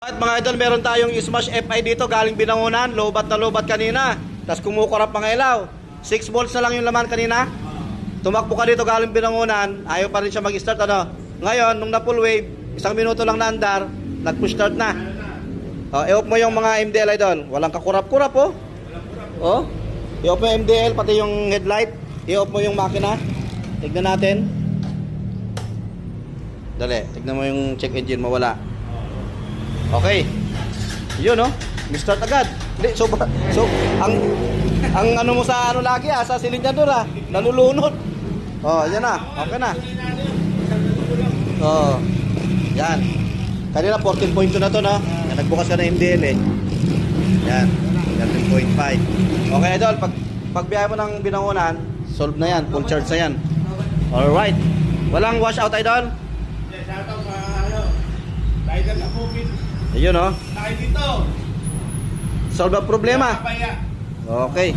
At mga idol, meron tayong Smash FI dito galing Binangonan, lobat na lobat kanina. Tapos kumukurap pang ilaw. 6 volts na lang yung laman kanina. Tumakbo ka dito galing Binangonan, ayaw pa rin siya mag-start ano. Ngayon, nung na full wave, 1 minuto lang na andar, nag-push start na. I-off mo yung mga MDL idol. Walang kakurap-kurap oh. Oh. I-off mo yung MDL, pati yung headlight. I-off mo yung makina. Tignan natin. Dali, tignan mo yung check engine, mawala. Okay. Yun oh. Start agad. Hindi, so ang ano mo sa ano lagi sa silinyador nalulunod. Oh, yan na. Okay na. Oh. Yan. Kanina 14.2 na to no. Yan, nagbukas ka na MDL eh. Yan. 13.5. Okay idol, pagbiyahe mo ng Binangonan, solve na yan, full charge na yan. Alright. Walang wash out idol? Yes, shout out sa rider na bukid. Ayun oh. Tayo dito. Solve ang problema. Okay.